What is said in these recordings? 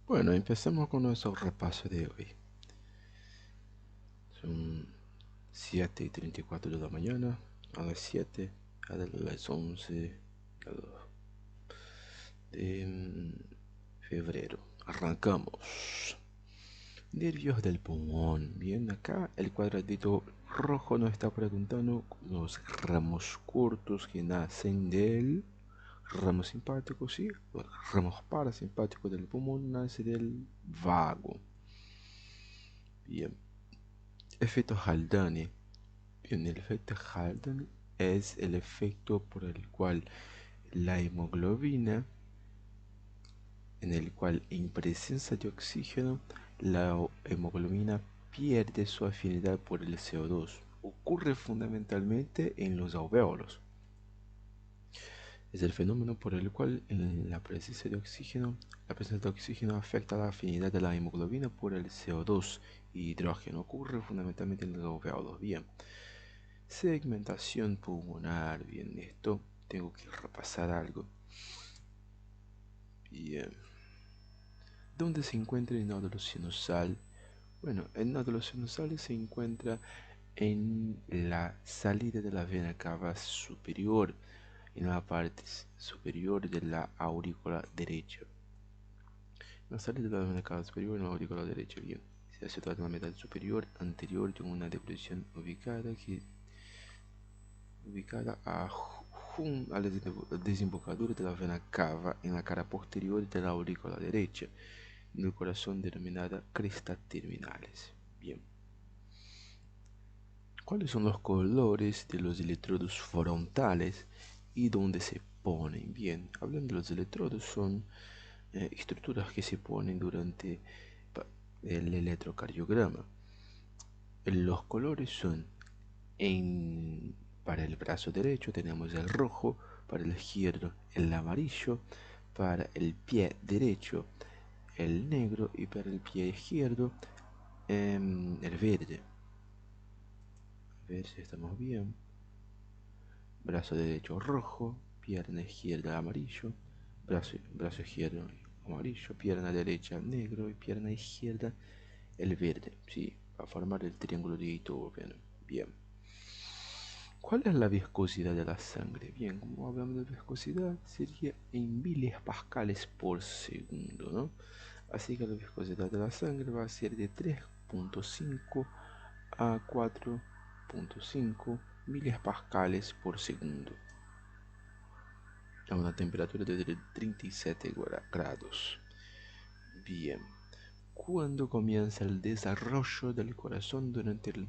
Bueno, empecemos con nuestro repaso de hoy. Son 7:34 de la mañana, a las 7, a las 11 de febrero. Arrancamos. Nervios del pulmón. Bien, acá el cuadradito rojo nos está preguntando los ramos cortos que nacen del ramo simpático, sí, los ramos parasimpáticos del pulmón nace del vago. Bien, efecto Haldane. Bien, el efecto Haldane es el efecto por el cual la hemoglobina, en el cual en presencia de oxígeno, la hemoglobina pierde su afinidad por el CO2. Ocurre fundamentalmente en los alvéolos. Es el fenómeno por el cual en la presencia de oxígeno afecta la afinidad de la hemoglobina por el CO2 y hidrógeno. Ocurre fundamentalmente en los alvéolos. Bien. Segmentación pulmonar. Bien, esto tengo que repasar algo. Bien. ¿Dónde se encuentra el nódulo sinusal? Bueno, el nódulo sinusal se encuentra en la salida de la vena cava superior, en la parte superior de la aurícula derecha. La salida de la vena cava superior en la aurícula derecha. Bien. Se situada en la mitad superior anterior de una depresión ubicada a la desembocadura de la vena cava en la cara posterior de la aurícula derecha, en el corazón, denominada cresta terminalis. Bien. ¿Cuáles son los colores de los electrodos frontales y dónde se ponen? Bien, hablando de los electrodos, son estructuras que se ponen durante el electrocardiograma. Los colores son para el brazo derecho tenemos el rojo, para el izquierdo el amarillo, para el pie derecho el negro y para el pie izquierdo el verde. A ver si estamos bien. Brazo derecho rojo, pierna izquierda amarillo, brazo izquierdo amarillo, pierna derecha negro y pierna izquierda el verde. Sí, a formar el triángulo de Itoven. Bien. ¿Cuál es la viscosidad de la sangre? Bien, como hablamos de viscosidad, sería en pascales por segundo, ¿no? Así que la viscosidad de la sangre va a ser de 3.5 a 4.5 pascales por segundo, a una temperatura de 37 grados. Bien. ¿Cuándo comienza el desarrollo del corazón durante el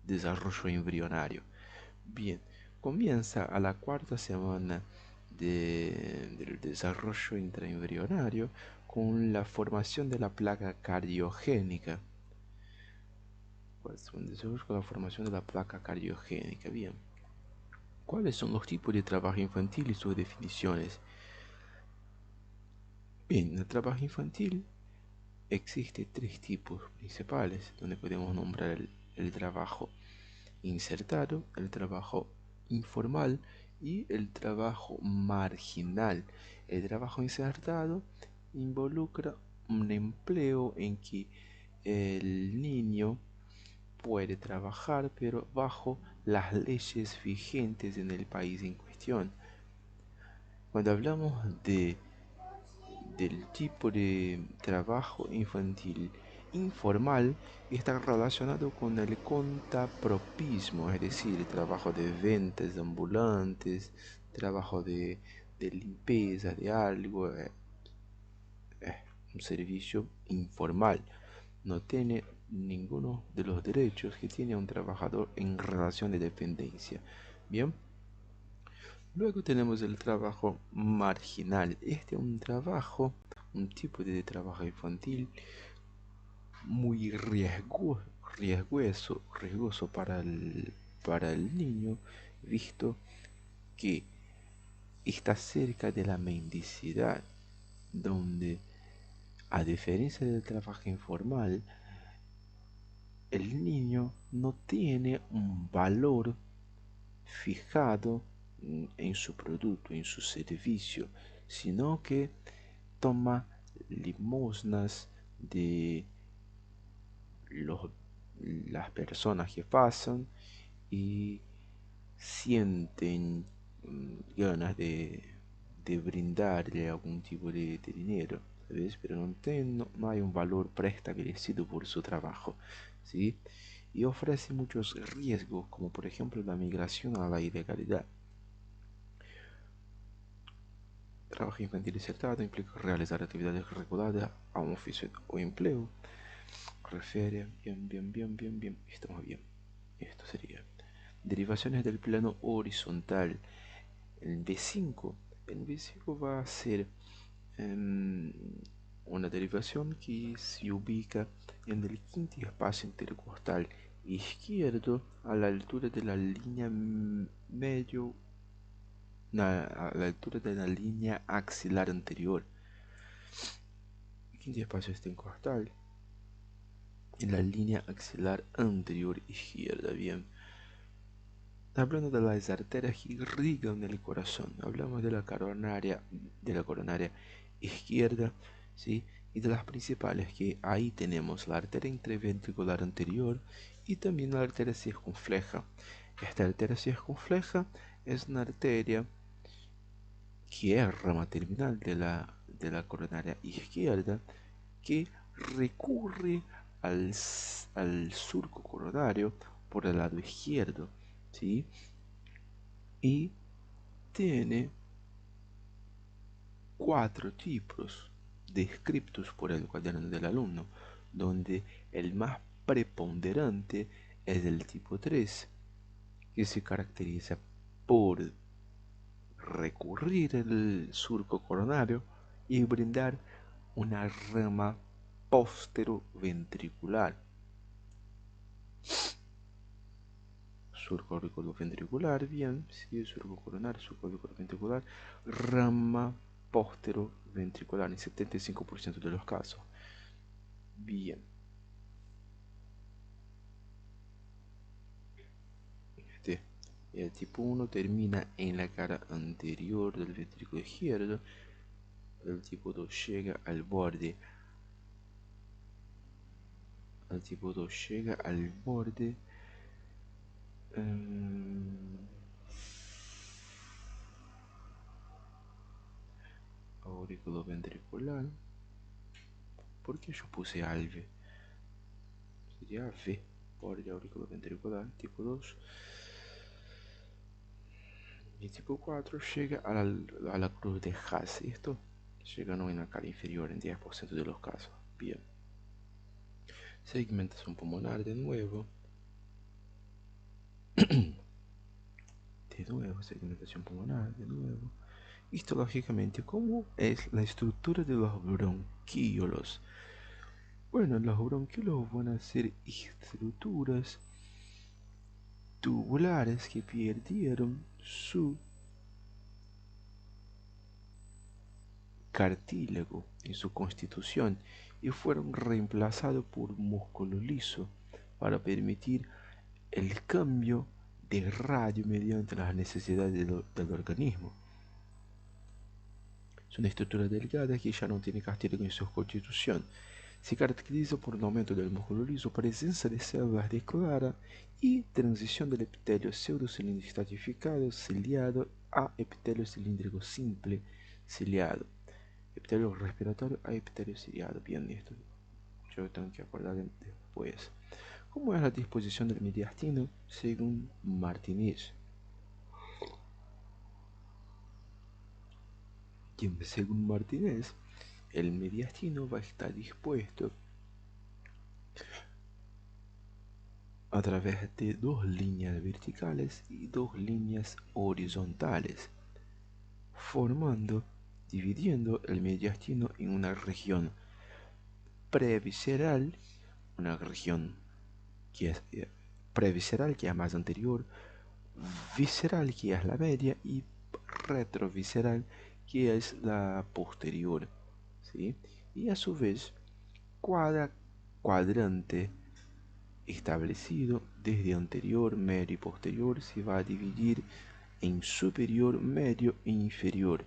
desarrollo embrionario? Bien, comienza a la cuarta semana del desarrollo intraembrionario con la formación de la placa cardiogénica. Con la formación de la placa cardiogénica. Bien. ¿Cuáles son los tipos de trabajo infantil y sus definiciones? Bien, el trabajo infantil existe tres tipos principales, donde podemos nombrar el trabajo insertado, el trabajo informal y el trabajo marginal. El trabajo insertado involucra un empleo en que el niño puede trabajar, pero bajo las leyes vigentes en el país en cuestión. Cuando hablamos del tipo de trabajo infantil informal, está relacionado con el contapropismo, es decir, trabajo de ventas ambulantes, trabajo de limpieza de algo, un servicio informal. No tiene ninguno de los derechos que tiene un trabajador en relación de dependencia. Bien. Luego tenemos el trabajo marginal. Este es un tipo de trabajo infantil muy riesgoso para el niño, visto que está cerca de la mendicidad, donde, a diferencia del trabajo informal, el niño no tiene un valor fijado en su producto, en su servicio, sino que toma limosnas de los, las personas que pasan y sienten ganas de brindarle algún tipo de dinero, ¿sabes? Pero no hay un valor preestablecido por su trabajo, ¿sí? Y ofrece muchos riesgos, como por ejemplo la migración a la ilegalidad. Trabajo infantil insertado implica realizar actividades reguladas a un oficio o empleo. Refiere, bien, estamos bien. Esto sería derivaciones del plano horizontal. El B5, el B5 va a ser em, una derivación que se ubica en el quinto espacio intercostal izquierdo a la altura de la línea medio, a la altura de la línea axilar anterior. El quinto espacio intercostal en la línea axilar anterior izquierda, bien. Hablando de las arterias que irrigan el corazón, hablamos de la coronaria izquierda, ¿sí? Y de las principales, que ahí tenemos la arteria interventricular anterior y también la arteria circunfleja. Esta arteria circunfleja es una arteria que es rama terminal de la coronaria izquierda, que recurre al surco coronario por el lado izquierdo, ¿sí? Y tiene cuatro tipos descritos por el cuaderno del alumno, donde el más preponderante es el tipo 3, que se caracteriza por recurrir el surco coronario y brindar una rama posteroventricular. Surco auriculoventricular, bien, sí, surco coronario, surco auriculoventricular, rama posteroventricular en 75% de los casos. Bien. Este, el tipo 1 termina en la cara anterior del ventrículo izquierdo. El tipo 2 llega al borde. El tipo 2 llega al borde auriculoventricular. ¿Por qué yo puse alve? Sería V, borde auriculoventricular, tipo 2. Y tipo 4 llega a la cruz de Haas. Esto llegando en la cara inferior en 10% de los casos. Bien. Segmentación pulmonar de nuevo. De nuevo, segmentación pulmonar, de nuevo. Histológicamente, ¿cómo es la estructura de los bronquíolos? Bueno, los bronquíolos van a ser estructuras tubulares que perdieron su cartílago en su constitución y fueron reemplazados por músculo liso para permitir el cambio de radio mediante las necesidades del organismo. Es una estructura delgada que ya no tiene cartílago en su constitución. Se caracteriza por un aumento del músculo liso, presencia de células de clara y transición del epitelio pseudocilíndrico estratificado ciliado a epitelio cilíndrico simple ciliado. Epitelio respiratorio a epitelio ciliado. Bien, esto yo tengo que acordar después. ¿Cómo es la disposición del mediastino según Martinez? Según Martinez, el mediastino va a estar dispuesto a través de dos líneas verticales y dos líneas horizontales, dividiendo el mediastino en una región previsceral, una región que es previsceral, que es más anterior, visceral, que es la media, y retrovisceral, que es la posterior, ¿sí? Y a su vez, cada cuadrante establecido desde anterior, medio y posterior se va a dividir en superior, medio e inferior.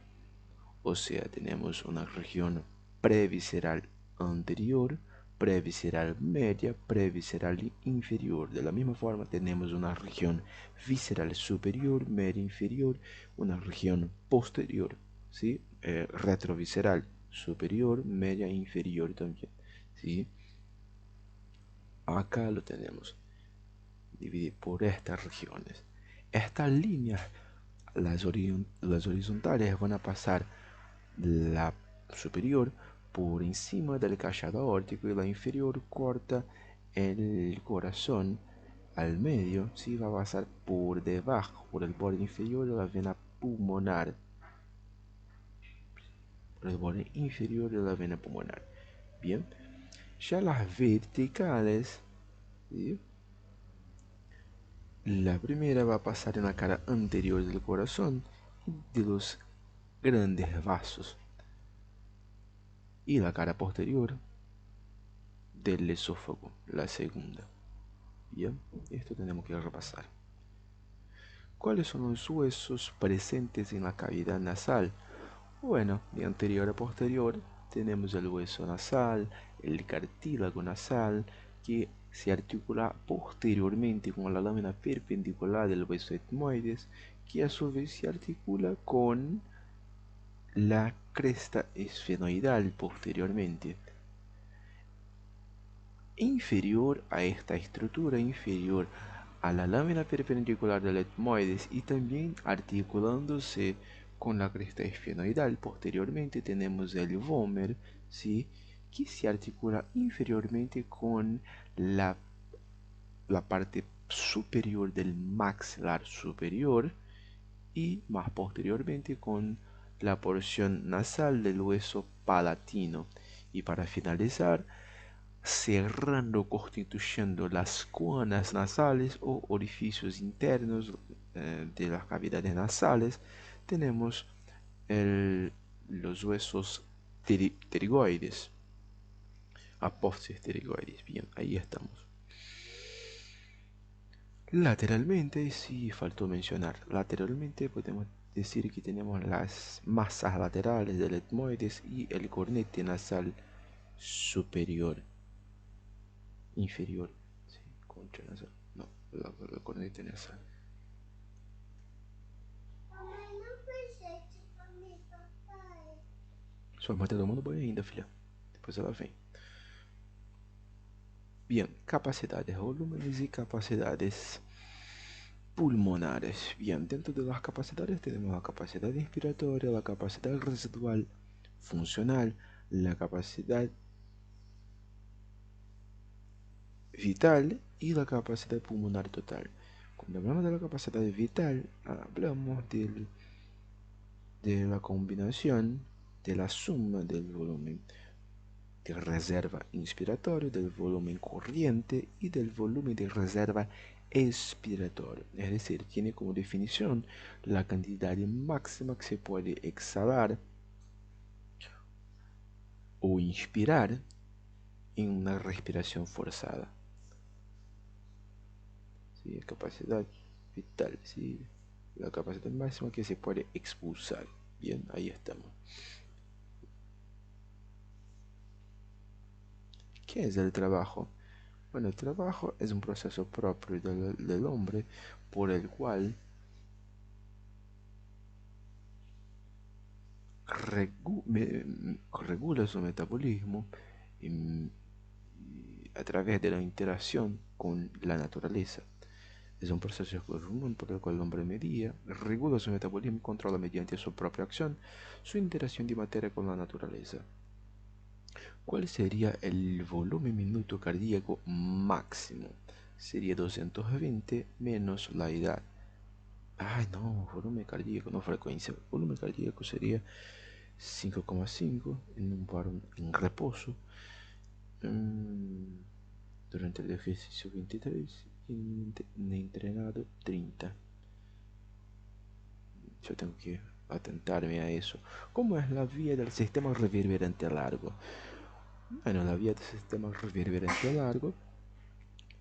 O sea, tenemos una región previsceral anterior, previsceral media, previsceral inferior. De la misma forma tenemos una región visceral superior, media inferior, una región posterior, ¿sí? Retrovisceral superior, media inferior también, ¿sí? Acá lo tenemos dividido por estas regiones. Estas líneas, las horizontales, van a pasar la superior por encima del callado aórtico y la inferior corta el corazón al medio, ¿sí? Va a pasar por debajo, por el borde inferior de la vena pulmonar, por el borde inferior de la vena pulmonar. Bien, ya las verticales, ¿sí? La primera va a pasar en la cara anterior del corazón y de los grandes vasos, y la cara posterior del esófago, la segunda. Bien, esto tenemos que repasar. ¿Cuáles son los huesos presentes en la cavidad nasal? Bueno, de anterior a posterior tenemos el hueso nasal, el cartílago nasal, que se articula posteriormente con la lámina perpendicular del hueso etmoides, que a su vez se articula con la cresta esfenoidal posteriormente. Inferior a esta estructura, inferior a la lámina perpendicular del etmoides y también articulándose con la cresta esfenoidal, posteriormente tenemos el vómer, ¿sí? Que se articula inferiormente con la parte superior del maxilar superior y más posteriormente con la porción nasal del hueso palatino. Y para finalizar, cerrando, constituyendo las cuanas nasales o orificios internos de las cavidades nasales, tenemos los huesos pterigoides, apófisis pterigoides. Bien, ahí estamos. Lateralmente, sí, faltó mencionar, lateralmente podemos decir que tenemos las masas laterales del etmoides y el cornete nasal superior, inferior, sí, concha nasal, no, la cornete nasal. Sua mãe tá tomando banho ainda, filha. Depois ela vem. Bien, capacidades, volúmenes y capacidades pulmonares. Bien, dentro de las capacidades tenemos la capacidad inspiratoria, la capacidad residual funcional, la capacidad vital y la capacidad pulmonar total. Cuando hablamos de la capacidad vital, hablamos de la combinación de la suma del volumen de reserva inspiratorio, del volumen corriente y del volumen de reserva expiratorio. Es decir, tiene como definición la cantidad máxima que se puede exhalar o inspirar en una respiración forzada. ¿Sí? Capacidad vital, ¿sí? La capacidad máxima que se puede expulsar. Bien, ahí estamos. ¿Qué es el trabajo? Bueno, el trabajo es un proceso propio del hombre por el cual regula su metabolismo y a través de la interacción con la naturaleza. Es un proceso común por el cual el hombre medía, regula su metabolismo y controla mediante su propia acción su interacción de materia con la naturaleza. ¿Cuál sería el volumen minuto cardíaco máximo? Sería 220 menos la edad. Ay, no, volumen cardíaco, no frecuencia. Volumen cardíaco sería 5,5 en un paro en reposo, durante el ejercicio 23 y en entrenado 30. Yo tengo que atentarme a eso. ¿Cómo es la vía del sistema reverberante largo? Bueno, la vía del sistema reverberante largo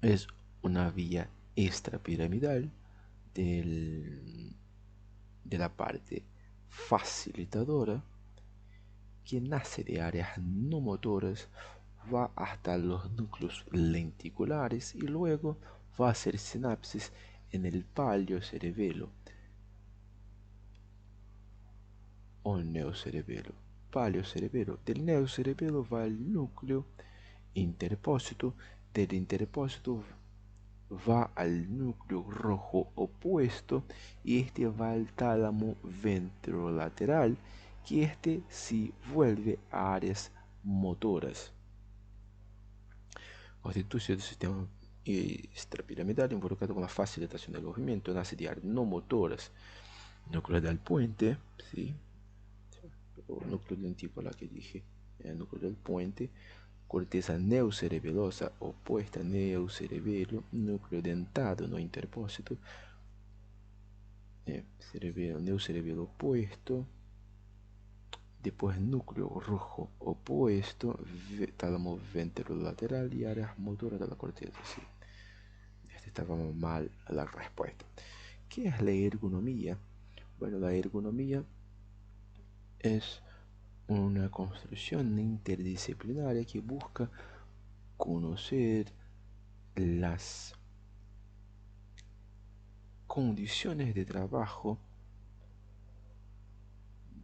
es una vía extrapiramidal de la parte facilitadora que nace de áreas no motoras, va hasta los núcleos lenticulares y luego va a hacer sinapsis en el palio cerebelo o neocerebelo. Palio cerebelo. Del neocerebelo va al núcleo interpósito, del interpósito va al núcleo rojo opuesto y este va al tálamo ventrolateral, que este sí vuelve a áreas motoras. Constituye el sistema extrapiramidal involucrado con la facilitación del movimiento, nace de áreas no motoras. Núcleo del puente, ¿sí? O núcleo lenticular que dije, el núcleo del puente, corteza neocerebelosa opuesta a neocerebelo, núcleo dentado no interpósito, neocerebelo opuesto, después núcleo rojo opuesto, tálamo ventrolateral y áreas motoras de la corteza. Sí. Estaba mal la respuesta. ¿Qué es la ergonomía? Bueno, la ergonomía es una construcción interdisciplinaria que busca conocer las condiciones de trabajo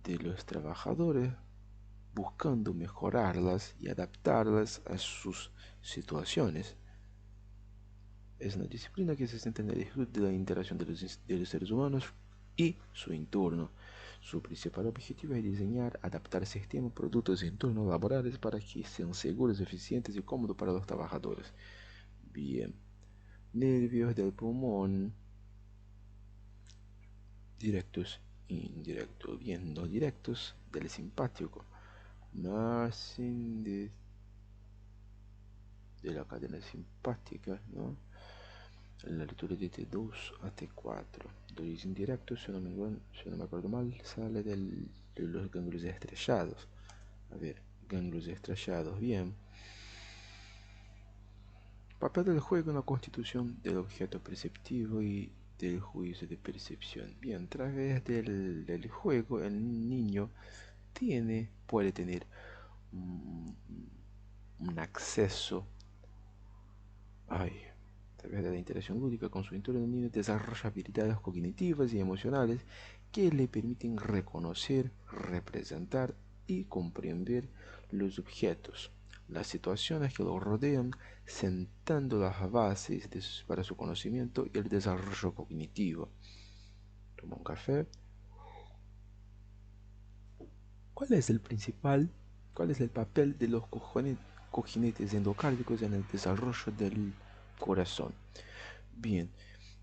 de los trabajadores, buscando mejorarlas y adaptarlas a sus situaciones. Es una disciplina que se centra en el estudio de la interacción de los seres humanos y su entorno. Su principal objetivo es diseñar, adaptar sistemas, productos y entornos laborales para que sean seguros, eficientes y cómodos para los trabajadores. Bien. Nervios del pulmón. Directos e indirectos. Bien, los directos del simpático nacen de la cadena simpática, ¿no? En la altura de T2 a T4. Los indirectos, si no me acuerdo mal, sale de los ganglios estrellados. A ver, ganglios estrellados, bien. Papel del juego en la constitución del objeto perceptivo y del juicio de percepción. Bien, a través del juego el niño puede tener un acceso a través de la interacción lúdica con su entorno. El niño desarrolla habilidades cognitivas y emocionales que le permiten reconocer, representar y comprender los objetos, las situaciones que lo rodean, sentando las bases para su conocimiento y el desarrollo cognitivo. Toma un café. ¿Cuál es el papel de los cojinetes endocárdicos en el desarrollo del corazón? Bien,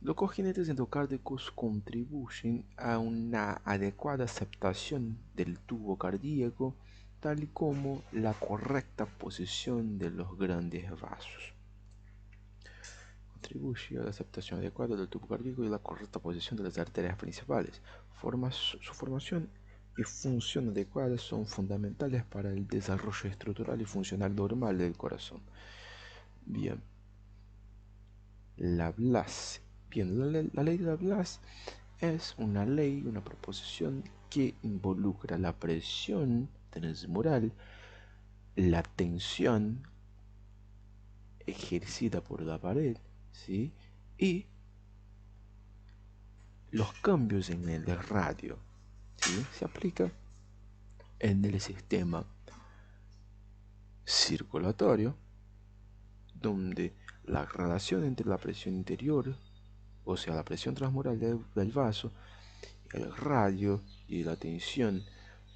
los cojinetes endocárdicos contribuyen a una adecuada aceptación del tubo cardíaco, tal como la correcta posición de los grandes vasos. Contribuye a la aceptación adecuada del tubo cardíaco y la correcta posición de las arterias principales. Su formación y función adecuada son fundamentales para el desarrollo estructural y funcional normal del corazón. Bien, Laplace. Bien, la ley de Laplace es una ley, una proposición que involucra la presión transmural, la tensión ejercida por la pared, ¿sí? Y los cambios en el radio, ¿sí? Se aplica en el sistema circulatorio, donde la relación entre la presión interior, o sea, la presión transmural del vaso, el radio y la tensión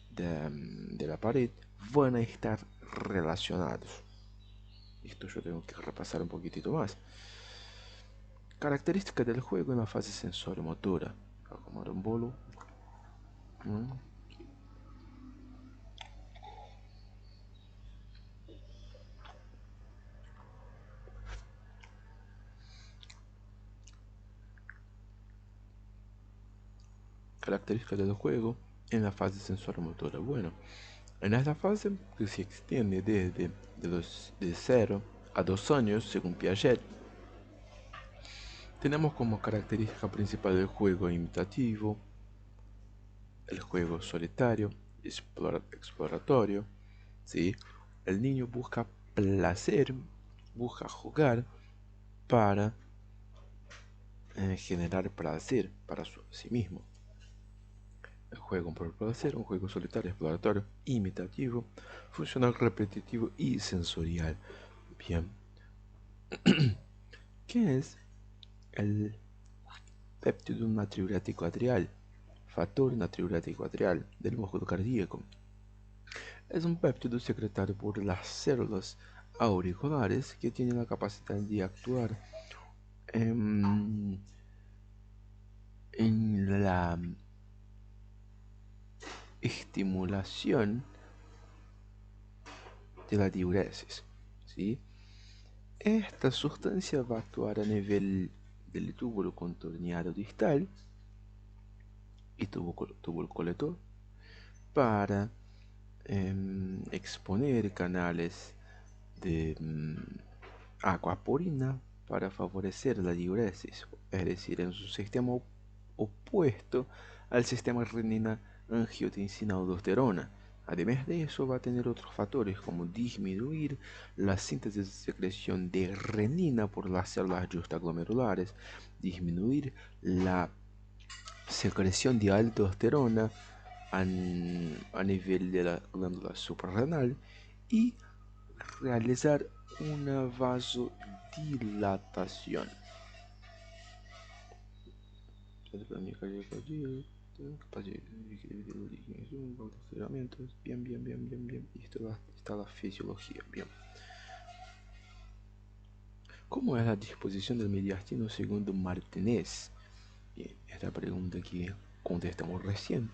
de la pared van a estar relacionados. Esto yo tengo que repasar un poquitito más. Características del juego en la fase sensorio-motora. Voy a comer un bolo. Características del juego en la fase sensorio-motora. Bueno, en esta fase, que se extiende desde de 0 a 2 años, según Piaget, tenemos como característica principal el juego imitativo, el juego solitario, exploratorio, ¿sí? El niño busca placer, busca jugar para generar placer para sí mismo. El juego por placer, un juego solitario, exploratorio, imitativo, funcional, repetitivo y sensorial. Bien, ¿qué es el péptido natriurético atrial? Factor natriurético atrial del músculo cardíaco. Es un péptido secretado por las células auriculares que tienen la capacidad de actuar en la estimulación de la diuresis, ¿sí? Esta sustancia va a actuar a nivel del túbulo contorneado distal y túbulo colector para exponer canales de aquaporina para favorecer la diuresis, es decir, en su sistema opuesto al sistema renina-angiotensina-aldosterona. Además de eso, va a tener otros factores como disminuir la síntesis de secreción de renina por las células justaglomerulares, disminuir la secreción de aldosterona a nivel de la glándula suprarrenal y realizar una vasodilatación. Bien, bien, bien, bien, bien. Y esto está la fisiología. Bien. ¿Cómo es la disposición del mediastino segundo Martinez? Bien, esta pregunta que contestamos recién.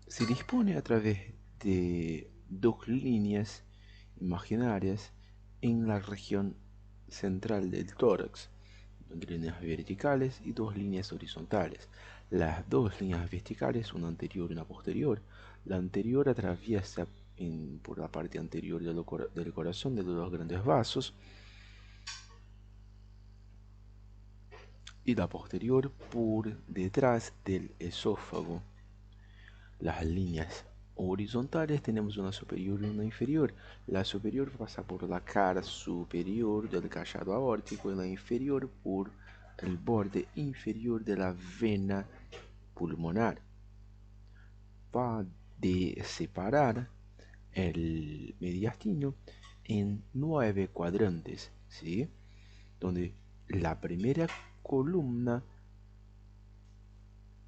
Se dispone a través de dos líneas imaginarias en la región central del tórax, dos líneas verticales y dos líneas horizontales. Las dos líneas verticales, una anterior y una posterior. La anterior atraviesa por la parte anterior del corazón de los dos grandes vasos y la posterior por detrás del esófago. Las líneas horizontales tenemos una superior y una inferior. La superior pasa por la cara superior del callado aórtico y la inferior por el borde inferior de la vena pulmonar. Va a separar el mediastino en 9 cuadrantes, ¿sí? Donde la primera columna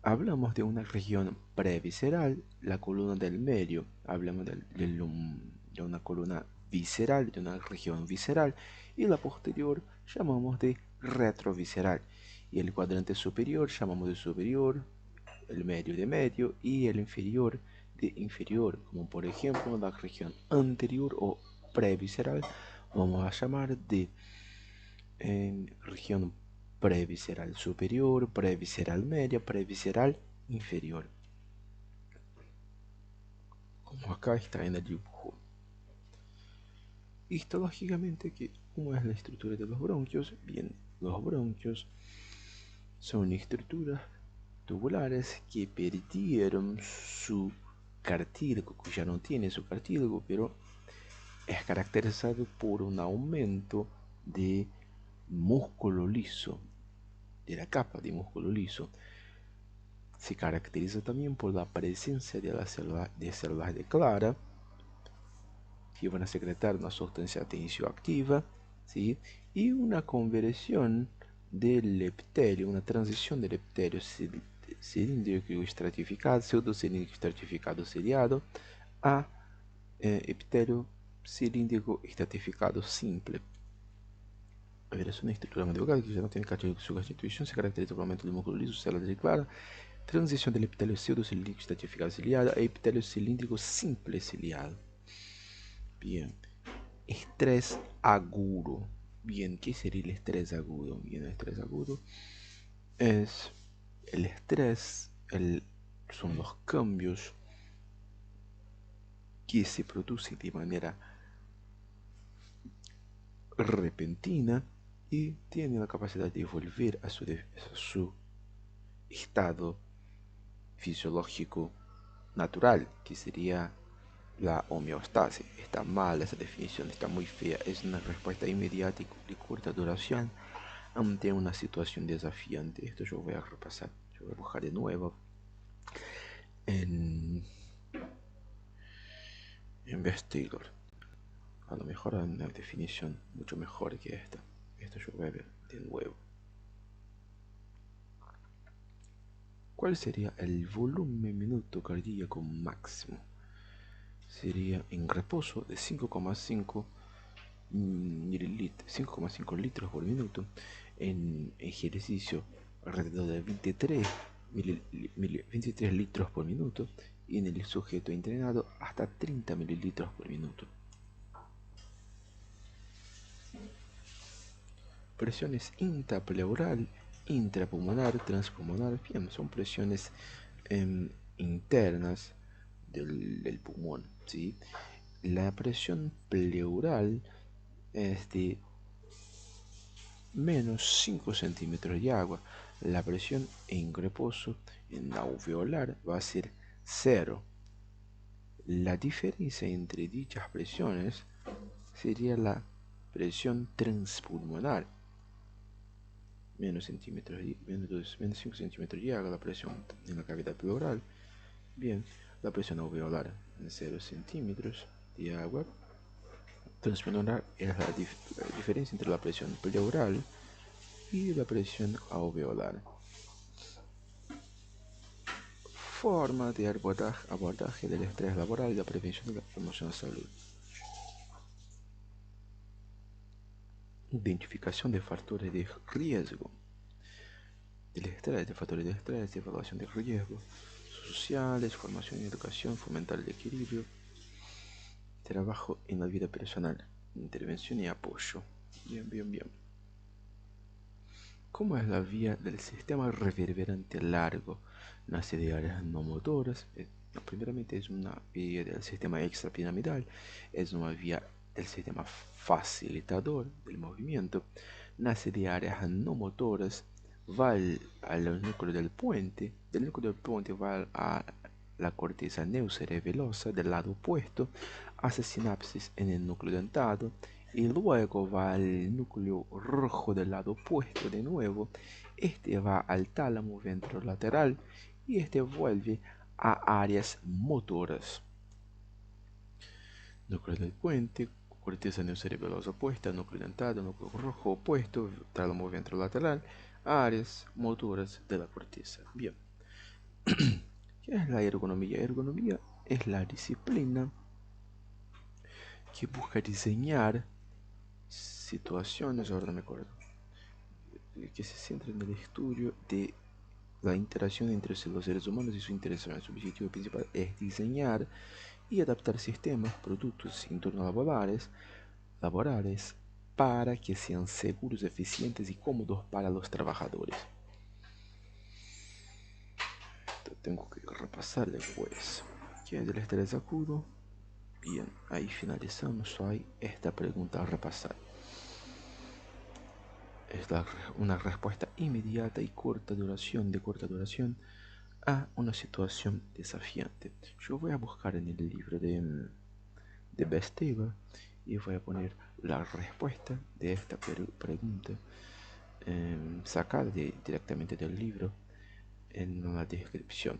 hablamos de una región previsceral, la columna del medio, hablamos de una columna visceral, de una región visceral, y la posterior llamamos de retrovisceral, y el cuadrante superior llamamos de superior, el medio y el inferior de inferior, como por ejemplo la región anterior o previsceral, vamos a llamar de región previsceral superior, previsceral media, previsceral inferior. Como acá está en el dibujo. Histológicamente, ¿cómo es la estructura de los bronquios? Bien, los bronquios son estructuras tubulares que perdieron su cartílago, que ya no tiene su cartílago, pero es caracterizado por un aumento de músculo liso, de la capa de músculo liso. Se caracteriza también por la presencia de las células de Clara, que van a secretar una sustancia tensioactiva, ¿sí? Y una conversión del epitelio, una transición del epitelio cilíndrico estratificado, pseudocilíndrico estratificado ciliado, a epitelio cilíndrico estratificado simple. A ver, es una estructura mediocal que ya no tiene su constitución, se caracteriza por el aumento del músculo liso, células de Clara, transición del epitelio pseudocilíndrico estratificado ciliado a epitelio cilíndrico simple ciliado. Bien, estrés agudo. Bien, ¿qué sería el estrés agudo? Bien, el estrés agudo es el estrés, son los cambios que se producen de manera repentina y tienen la capacidad de volver a su estado fisiológico natural, que sería la homeostasis. Está mal esa definición, está muy fea. Es una respuesta inmediata y de corta duración ante una situación desafiante. Esto yo voy a repasar. Yo voy a buscar de nuevo en Investigador. A lo mejor hay una definición mucho mejor que esta. Esto yo voy a ver de nuevo. ¿Cuál sería el volumen minuto cardíaco máximo? Sería en reposo de 5,5 mililitros, 5,5 litros por minuto. En ejercicio alrededor de 23 litros por minuto. Y en el sujeto entrenado hasta 30 mililitros por minuto. Presiones intrapleural, intrapulmonar, transpulmonar, bien, son presiones internas del pulmón, ¿sí? La presión pleural es de menos 5 centímetros de agua. La presión en reposo en alveolar va a ser 0. La diferencia entre dichas presiones sería la presión transpulmonar. Menos 5 centímetros de agua, la presión en la cavidad pleural. Bien, la presión alveolar en 0 centímetros de agua. Transpulmonar es la diferencia entre la presión pleural y la presión alveolar. Forma de abordaje del estrés laboral y la prevención de la promoción de salud. Identificación de factores de riesgo del estrés, de factores de estrés, evaluación de riesgo sociales, formación y educación, fomentar el equilibrio, trabajo en la vida personal, intervención y apoyo. Bien, bien, bien. ¿Cómo es la vía del sistema reverberante largo? Nace de áreas no motoras. Primeramente es una vía del sistema extrapiramidal, es una vía del sistema facilitador del movimiento. Nace de áreas no motoras, va al núcleo del puente, del núcleo del puente va a la corteza neocerebelosa del lado opuesto, hace sinapsis en el núcleo dentado y luego va al núcleo rojo del lado opuesto de nuevo. Este va al tálamo ventrolateral y este vuelve a áreas motoras. Núcleo del puente, corteza neocerebelosa opuesta, núcleo dentado, núcleo rojo opuesto, tálamo ventrolateral, áreas motoras de la corteza. Bien. ¿Qué es la ergonomía? Ergonomía es la disciplina que busca diseñar situaciones, ahora no me acuerdo, que se centra en el estudio de la interacción entre los seres humanos y su interacción. Su objetivo principal es diseñar y adaptar sistemas, productos y entornos laborales para que sean seguros, eficientes y cómodos para los trabajadores. Tengo que repasar después. ¿Qué es el estrés agudo? Bien, ahí finalizamos hoy esta pregunta a repasar. Es una respuesta inmediata y corta duración a una situación desafiante. Yo voy a buscar en el libro de Besteva y voy a poner la respuesta de esta pregunta sacada directamente del libro en la descripción.